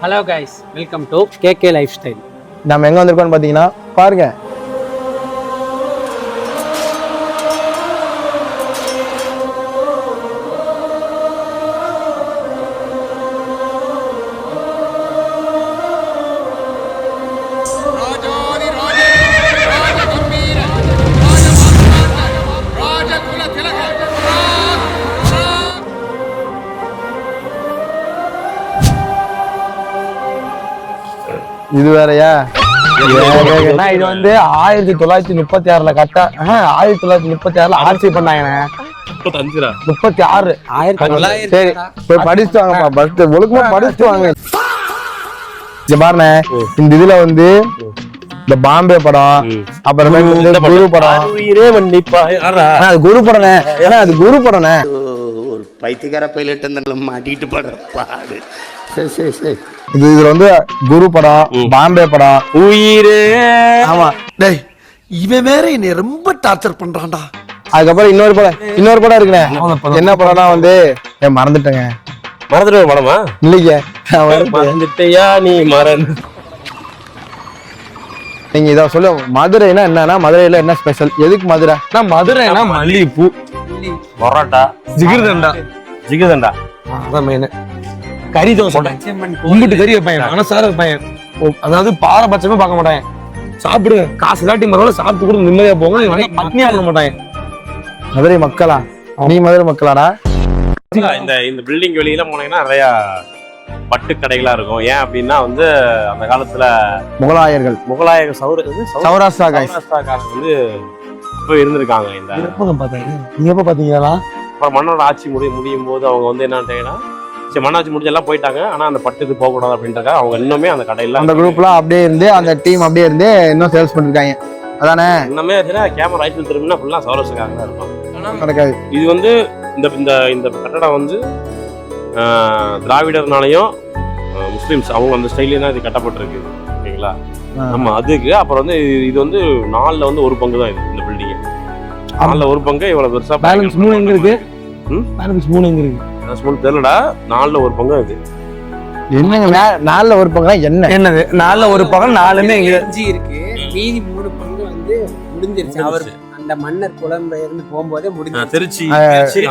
Hello guys, welcome to KK life style. நம்ம எங்கே வந்திருக்கோம்னு பார்த்தீங்கன்னா பாருங்க. இது வேறையா? இது வந்து 1936 கட்ட 1936 ஆட்சி பண்ணாங்க. 36 சரி, போய் படிச்சுட்டு வாங்கப்பா. பஸ் ஒழுக்கமா படிச்சுட்டு வாங்க. இங்க பாருங்க, இந்த இதுல வந்து இந்த பாம்பே படம், அப்புறமேட்டு குரு படம். அது குரு படம், ஏன்னா அது குரு படம். ஒரு பைத்தியக்கார பைலட் மாட்டிட்டு படுற பாடு. சரி சரி சரி. இதுல வந்து குரு படம், பாம்பே படம், உயிரே. ஆமா. டேய், இவன் வேற என்னை ரொம்ப டார்ச்சர் பண்றான்டா. அதுக்கப்புறம் இன்னொரு படம் இருக்குண்ணே. என்ன படம்னா வந்து மறந்துட்டேங்க. மறந்துட்டு படமா? இல்லைங்க, மறந்துட்டியா நீ? மறந்து நீங்க இத சொல்ல. மதுரைனா என்னன்னா, மதுரையில என்ன ஸ்பெஷல்? எதுக்கு மதுரை? மதுரைனா மல்லிகைப்பூ, பரோட்டா, ஜிகிர்தண்டா அதான் மெயின். கறி தோசை, கும்பிட்டு கறி வைப்பாங்க, மனசார வைப்பாங்க. அதாவது பாரபட்சமே பார்க்க மாட்டாங்க. சாப்பிடுங்க, காசு இல்லாட்டி மறுபடியும் சாப்பிட்டு கூட நிம்மதியா போங்க, பட்னியா பண்ண மாட்டாங்க. மதுரை மக்களா? நீ மதுரை மக்களாடா? இந்த பில்டிங் வெளியில போனீங்கன்னா நிறைய பட்டு கடைகளா இருக்கும். ஏன் அப்படின்னா வந்து அந்த காலத்துல முகலாயர்கள் சௌராஷ்டிராக்காரங்க வந்து இப்போ இருந்திருக்காங்க. இந்த நீங்க எப்ப பாத்தீங்களா? அப்புறம் மன்னோட ஆட்சி முடியும் போது அவங்க வந்து என்னன்னா, சரி மண்ணாட்சி முடிஞ்சு எல்லாம் போயிட்டாங்க, ஆனா அந்த பட்டுக்கு போக கூடாது அப்படின்றக்காக அவங்க இன்னுமே அந்த கடையில அந்த குரூப்லாம் அப்படியே இருந்து, அந்த டீம் அப்படியே இருந்து இன்னும் சேல்ஸ் பண்ணிருக்காங்க. அதானே? இன்னமே கேமரா ரைட்டில் திரும்பினா ஃபுல்லா சௌராஷ்டிராக்காரங்க தான் இருக்கும். நடக்காது. இது வந்து இந்த கட்டடம் வந்து திராவிடர்னாலையும் முஸ்லிம்ஸ் அவங்க அந்த ஸ்டைலே தான் இது கட்டப்பட்டிருக்கு. ஓகேங்களா? நம்ம அதுக்கு அப்புறம் வந்து இது வந்து 4ல் வந்து ஒரு பங்கு தான் இது. இந்த பில்டிங் 4ல் ஒரு பங்கு இவ்வளவு பெருசா. பேலன்ஸ் 3 எங்க இருக்கு? பேலன்ஸ் 3 எங்க இருக்கு? தெரியலடா. 4ல் ஒரு பங்கு இது. என்னங்க 4ல் ஒரு பங்குனா என்னது? 4ல் ஒரு பங்கு 4மே இங்க இருக்கு. மீதி 3 பங்கு வந்து முடிஞ்சிருச்சு. அவர் அந்த மன்னர் புலம்பெயர்ந்து போகும்போதே முடிஞ்சு. திருச்சி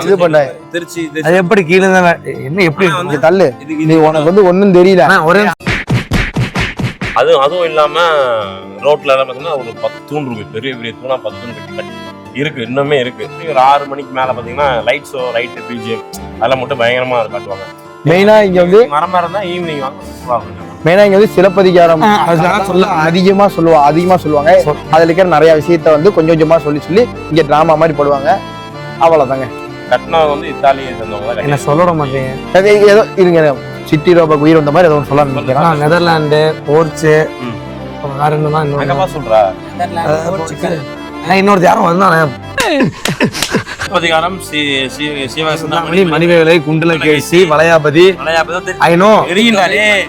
இது பண்ணாங்க. திருச்சி அது எப்படி கீழே என்ன எப்படி வந்து தள்ளு. இது உனக்கு வந்து ஒண்ணும் தெரியல. ஒரே அதுவும் இல்லாம ரோட்ல எல்லாம் பாத்தீங்கன்னா ஒரு 10 தூண் இருக்கு. பெரிய பெரிய தூணா 10 தூண் கட்டி இருக்கு. இன்னுமே இருக்கு. ஒரு 6 மணிக்கு மேல பாத்தீங்கன்னா லைட்ஸோ ரைட்டு பிஜிஎம் அதெல்லாம் மட்டும் பயங்கரமா காட்டுவாங்க. மெயினா இங்க வந்து மரமா இருந்தா ஈவினிங் வாங்க சூப்பரா இருக்கும். மெயினா இங்க வந்து சிலப்பதிகாரம் அதிகமா சொல்லுவாங்க. அதுல இருக்கிற நிறைய விஷயத்த வந்து கொஞ்சம் கொஞ்சமா சொல்லி இங்க டிராமா மாதிரி போடுவாங்க. அவ்வளவுதாங்க. கட்டினவங்க வந்து இத்தாலியை சேர்ந்தவங்க. என்ன சொல்ல மாட்டேங்க. ஏதோ இருங்க, சிட்டி ரோபக் உயிர் வந்த மாதிரி ஏதோ சொல்ல நினைக்கிறேன். நெதர்லாந்து, போர்ச்சு, வேற என்னன்னா சொல்றா இன்னொரு யாரும் வந்தானே. சிலப்பதிகாரம், மணிவேலை, குண்டலகேசி, வளையாபதி, ஐநோ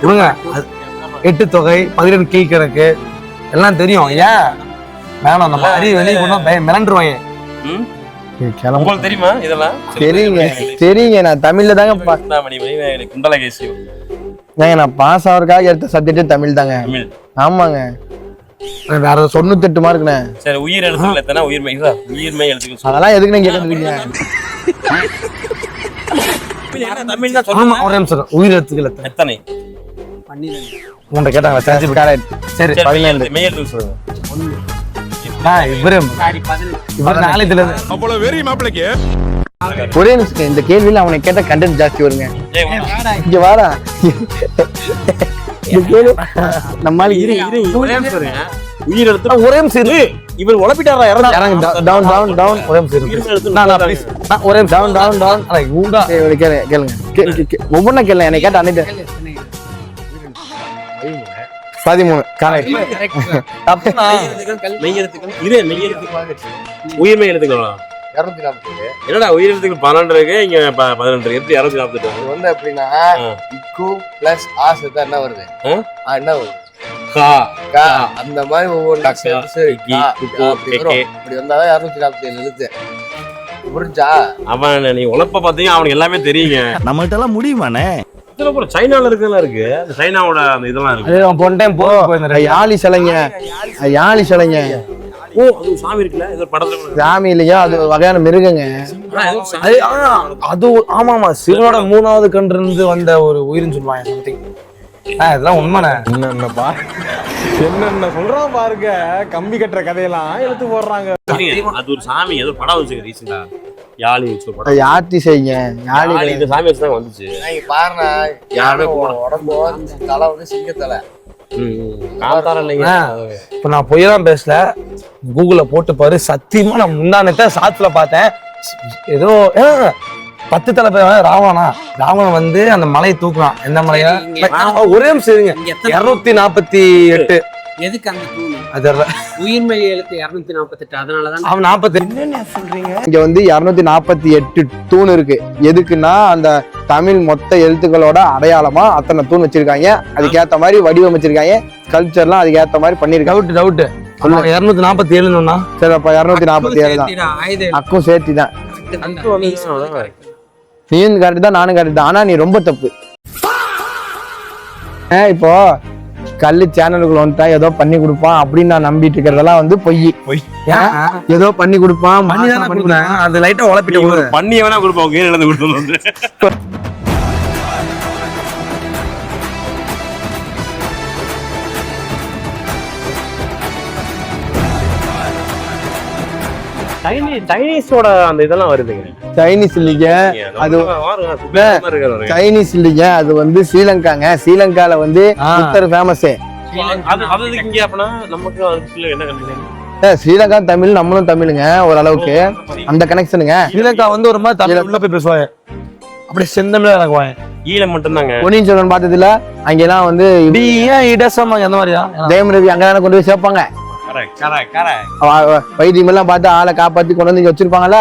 விடுங்க. 8 தொகை, 11 கீழ்கணக்கு எல்லாம் தெரியும். ஏன் வேணாம், நம்ம அறிவு வெளியே கொண்டு மிரண்டுருவாங்க. உங்களுக்கு தெரியுமா இதெல்லாம்? தெரியுங்க. நான் தமிழ்ல தாங்க குண்டலகேசி நான் பாஸ் ஆகிறதுக்காக எடுத்த சப்ஜெக்ட் தமிழ் தாங்க. ஆமாங்க. வேற 98 மார்க்ண்ணே. சரி, உயிர் எழுத்துக்கள் எத்தனை? உயிர்மை எழுத்துக்கள் அதெல்லாம் எதுக்கு நீங்க கேட்டுருக்கீங்க? ஒரே நிமிஷம். உயிர் எழுத்துக்கள் எத்தனை? 12 உன்கிட்ட கேட்டாங்களா? சரி, 17. மெய் எழுத்துக்கள் சொல்லுங்க. இவர் நாளைக்குல அவ்வளவு வெறி மாப்பிளைக்கு. ஒரே நிமிஷம். இந்த கேள்வியில அவனை கேட்ட கண்டென்ட் ஜாஸ்தி வருங்க. இங்க வாடா. நம்மால உயிர் எழுத்து ஒரே நிமிஷம். இவர் உழப்பிட்டாரா? இறங்க. டவுன். ஒரே நிமிஷம். ஒரே டவுன். கேளுங்க. ஒவ்வொன்றும் கேளுங்க. என்னை கேட்ட அன்னைக்கு 13 உயிர்மை எழுத்துக்களா? 247. என்னடா உயிர் எழுத்துக்கள் 12 இருக்கு, இங்க 12 இருக்கு. எப்படி 248 வந்து எப்படின்னா இக்கு பிளஸ் ஆ சேர்த்தா என்ன வருது? என்ன வருது? அந்த மாதிரி ஒவ்வொரு இப்படி வந்தாதான் 247 எழுத்து. புரிஞ்சா? அவன் நீ உழப்ப பாத்தீங்க, அவனுக்கு எல்லாமே தெரியுங்க. நம்மகிட்ட எல்லாம் முடியுமாண்ணே? எத்தனை கூட சைனால இருக்குலாம் இருக்கு. அந்த சைனாவோட அந்த இதெல்லாம் இருக்கு. அது போன டைம் போயிருந்தேன். யாழி சிலைங்க, யாழி சிலைங்க. ஓ அது சாமி இருக்குல்ல, ஏதோ படத்துல சாமி இல்லையா, அது ஒரு வகையான மிருகங்க. அது ஆமாமா, சிவனோட 3வது கன்று இருந்து வந்த ஒரு உயிர்னு சொல்லுவாங்க சம்திங். இதெல்லாம் உண்மைண்ணே. என்னென்னப்பா என்னென்ன சொல்றான் பாருங்க, கம்பி கட்டுற கதையெல்லாம் எடுத்து போடுறாங்க. அது ஒரு சாமி, ஏதோ படம் வந்துச்சு ரீசெண்டா, யாழி வச்சு ஒரு படம். யாத்தி செய்யுங்க, யாழி இந்த சாமி வச்சு தான் வந்துச்சு. பாருங்க, யாருமே உடம்பு தலை வந்து சிங்கத்தலை. காந்தாரம் இல்லைங்க. இப்ப நான் பொய் தான் பேசல, கூகுள்ல போட்டு பாரு. சத்தியமா நான் முந்தானத்தை சாத்துல பார்த்தேன். ஏதோ 10 தலை பேர் ராவணன் வந்து அந்த மலையை தூக்குறான். எந்த மலையா? ஒரே நிமிஷம் இருங்க. 248. எதுக்கு அந்த தூண்? அது உயிர்மெய் எழுத்து 248. அதனாலதான் அவன் 40. என்ன சொல்றீங்க? இங்க வந்து 248 தூண் இருக்கு. எதுக்குன்னா அந்த தமிழ் மொத்த எழுத்துக்களோட அடையாளமா அத்தனை தூண் வச்சிருக்காங்க. அதுக்கேத்த மாதிரி வடிவமைச்சிருக்காங்க. கல்ச்சர்லாம் அதுக்கேத்த மாதிரி பண்ணிருக்காங்க. டவுட் 247 சரி, அப்ப 247 தான். அக்கும் சேர்த்தி தான். நீயும் கரெக்ட் தான், நானும் கரெக்ட் தான். ஆனா நீ ரொம்ப தப்பு. இப்போ கல்லு சேனலுக்குள்ள வந்துட்டா ஏதோ பண்ணி கொடுப்பான் அப்படின்னு நான் நம்பிட்டு இருக்கிறதெல்லாம் வந்து பொய். ஏதோ பண்ணி கொடுப்பான், அது லைட்டா உழப்பிட்டு பண்ணி வேணா கொடுப்பாங்க. இழந்து கொடுத்து சைனீஸோட அந்த இதெல்லாம் வருதுங்க. சைனீஸ் இல்லைங்க, அது சைனீஸ் இல்லைங்க, அது வந்து ஸ்ரீலங்காங்க. ஸ்ரீலங்கால வந்து புத்தர் ஃபேமஸ். ஸ்ரீலங்கா தமிழ், நம்மளும் தமிழுங்க ஓரளவுக்கு. அந்த கனெக்ஷனுங்க. ஸ்ரீலங்கா வந்து ஒரு மாதிரி தமிழ் உள்ள போய் பேசுவாங்க, அப்படியே செந்தமிழா இறக்குவாங்க. ஈழம் மட்டும்தாங்க. பொன்னியின் செல்வன் பார்த்ததுல அங்கெல்லாம் வந்து இடசம் அந்த மாதிரியா ஜெயம் ரவி அங்கதானே கொண்டு போய் சேர்ப்பாங்க. வைத்தியம் எல்லாம் பார்த்து ஆளை காப்பாத்தி கொண்டு வந்து இங்க வச்சிருப்பாங்கல்ல.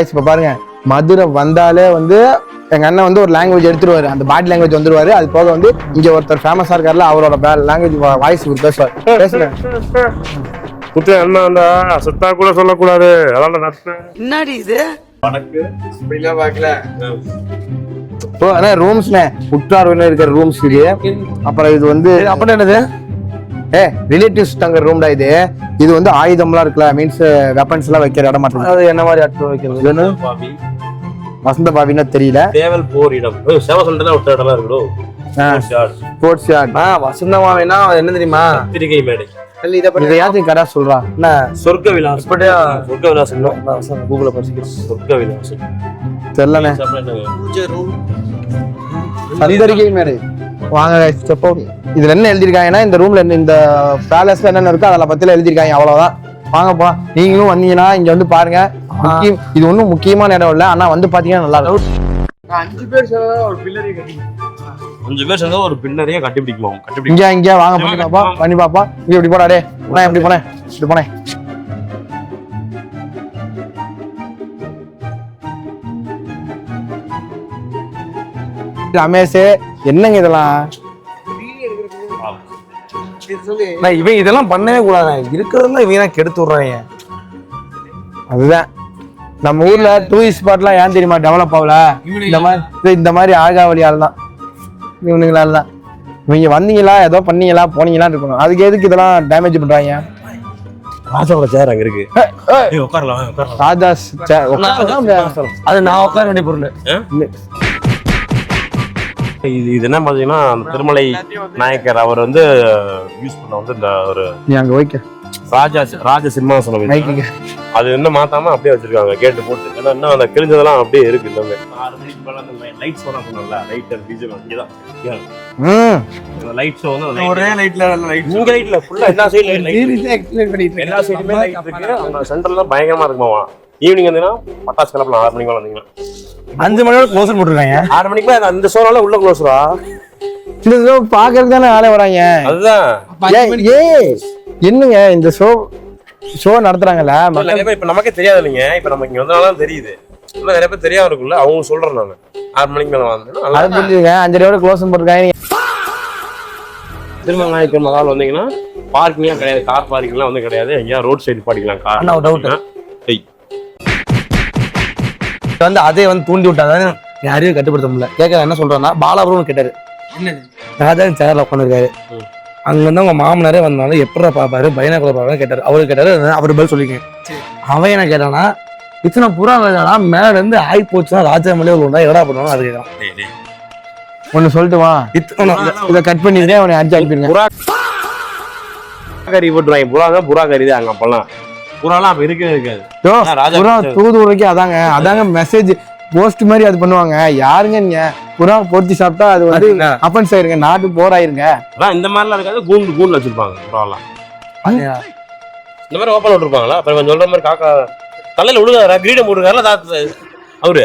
இப்ப பாருங்க, மதுரை வந்தாலே வந்து எங்க அண்ணன் வந்து ஒரு லாங்குவேஜ் எடுத்துருவாரு, அந்த பாடி லாங்குவேஜ் வந்துருவாரு. அது போக வந்து இங்க ஒருத்தர் ஃபேமஸா இருக்காருல்ல, அவரோட லாங்குவேஜ் வாய்ஸ் பேசுவார். பேசுறேன் சுத்தா கூட சொல்லக்கூடாது. என்னடி இது? ரூம்ஸ்ல உற்றார் இருக்கிற ரூம்ஸ் இது. அப்புறம் இது வந்து அப்படி என்னது, ரிலேட்டிவ்ஸ் தங்குற ரூம்டா இது. இது வந்து ஆயுதம்லாம் இருக்குல்ல, மீன்ஸ் வெப்பன்ஸ் எல்லாம் வைக்கிற இடம் மாட்டோம். அது என்ன மாதிரி அர்த்தம் வைக்கிறது? வசந்த பாபின்னா தெரியல. தேவல் போர் இடம், சேவை சொல்லிட்டு தான் விட்ட இடம்லாம் இருக்கணும். Sports yard. வசந்த பாபின்னா என்ன தெரியுமா? திரிகை மேடை. இதை யாச்சும் கடை சொல்றா. என்ன சொர்க்க விலாசம்? இப்படியா? சொர்க்க விலாசம் கூகுள்ல படிச்சுக்கிறேன். சொர்க்க விலாசம் தெரியலண்ணே. சந்தரிகை மேடை. வாங்க இதுல என்ன எழுதிருக்காங்கன்னா, இந்த ரூம்ல இந்த பேலஸ்ல என்னென்ன இருக்கோ அதெல்லாம் பத்தில எழுதிருக்காங்க. அவ்வளவுதான். வாங்கப்பா, நீங்களும் வந்தீங்கன்னா இங்க வந்து பாருங்க. இது ஒன்றும் முக்கியமான இடம் இல்லை, ஆனா வந்து பாத்தீங்கன்னா நல்லா இருக்கும். 5 பேர் சேர்ந்தா ஒரு பில்லரையே கட்டி பிடிக்குமா? இங்க வாங்க, பண்ணி பாப்பா, பண்ணி பாப்பா. இங்க இப்படி போடா, டே எப்படி போனேன், இப்படி போனேன். ரமேஷ், என்னங்க இதெல்லாம்? இவன் இதெல்லாம் பண்ணவே கூடாது. இருக்கிறதெல்லாம் இவங்க கெடுத்து விடுறாங்க. அதுதான் நம்ம ஊர்ல டூரிஸ்ட் ஸ்பாட்லாம் ஏன் தெரியுமா டெவலப் ஆகல? இந்த மாதிரி ஆகாவளியால் தான், இவனுங்களால தான். இவங்க வந்தீங்களா, ஏதோ பண்ணீங்களா, போனீங்களா இருக்கணும். அதுக்கு எதுக்கு இதெல்லாம் டேமேஜ் பண்றாங்க? ராஜாவோட சேர் அங்க இருக்கு, ராஜா அது நான் உட்கார வேண்டிய பொருள். இது என்ன பாத்தீங்கன்னா, அந்த திருமலை நாயக்கர் அவர் வந்து யூஸ் பண்ண வந்து இந்த ஒரு அங்க வைக்க ராஜ சிம்மாசனம். அது இன்னும் மாத்தாம அப்படியே வச்சிருக்காங்க கேட்டு போட்டு. ஏன்னா இன்னும் அந்த கிழிஞ்சதெல்லாம் அப்படியே இருக்கு. இன்னுமே 6 மணிக்கு மேல அந்த லைட் ஷோ சொன்னல, லைட் அண்ட் டிஜே இங்கதான் லைட் ஷோ வந்து ஒரே லைட்ல இங்க லைட்ல ஃபுல்லா எல்லா சைடுல எக்ஸ்பிளைன் பண்ணிட்டு எல்லா சைடுமே லைட் இருக்கு. அந்த சென்டர்ல பயங்கரமா இருக்குமா. ஈவினிங் வந்தீங்கன்னா பட்டாசு கிளப்பலாம். 6 மணிக்கு மேல வந்தீங்கன்னா 5 மணியோட க்ளோஸ் போட்டுருக்காங்க. 6 மணிக்கு மேல அந்த ஷோனால உள்ள க்ளோஸ்ரா. இந்த ஷோ பாக்குறதுக்கு தானே ஆளே வராங்க. அதுதான் என்னங்க இந்த ஷோ நடத்துறாங்கல்ல. இப்ப நமக்கே தெரியாது இல்லைங்க. இப்ப நமக்கு இங்க வந்தாலும் தெரியுது. இன்னும் நிறைய பேர் தெரியாம இருக்குல்ல, அவங்க சொல்றேன் நான். 6 மணிக்கு மேல வந்தேன்னா அது புரிஞ்சுங்க. 5:30 க்ளோஸ் போட்டுருக்காங்க. திருமலை நாயக்கர் மகால் வந்தீங்கன்னா பார்க்கிங்லாம் கிடையாது, கார் பார்க்கிங்லாம் வந்து கிடையாது. எங்கேயா ரோட் சைடு பாடிக்கலாம் கார். டவுட் வந்து அதே வந்து தூண்டி விட்டாங்க. யாரையும் கட்டுப்படுத்த முடியல. கேட்க என்ன சொல்றேன்னா பாலாபுரம் கேட்டாரு, என்னது ராஜா சேர்ல உட்காந்துருக்காரு, அங்க வந்து அவங்க மாமனாரே வந்தாலும் எப்படா பாப்பாரு பைனாக்குள்ள பாப்பாரு கேட்டாரு. அவரு கேட்டாரு, அவர் பதில் சொல்லிக்கேன். அவன் என்ன கேட்டானா, இத்தனை புறா வேலைடா மேல இருந்து ஆகி போச்சுன்னா ராஜா மேலே உண்டா எடா பண்ணுவாங்க அது கேட்கறான். ஒண்ணு சொல்லட்டுமா, இதை கட் பண்ணிட்டு அவனை அடிச்சு அனுப்பிடுங்க. புறா கறி போட்டுருவாங்க. புறா கறி தான் அங்க அப்பெல்லாம். புறாலாம் அப்ப இருக்கவே இருக்காது. ராஜா புறா தூதுவரைக்கும் அதாங்க மெசேஜ் போஸ்ட் மாதிரி அது பண்ணுவாங்க. யாருங்க நீங்க புறா பொறிச்சு சாப்பிட்டா அது வந்து அப்பன்ஸ் ஆயிருங்க, நாட்டு போராயிருங்க. அதான் இந்த மாதிரிலாம் இருக்காது. கூண்டுல வச்சிருப்பாங்க புறாலாம். இந்த மாதிரி ஓப்பன் விட்டுருப்பாங்களா? அப்ப இவன் சொல்ற மாதிரி காக்கா தலையில விழுகாரா, கிரீடம் போட்டுருக்காருல அவரு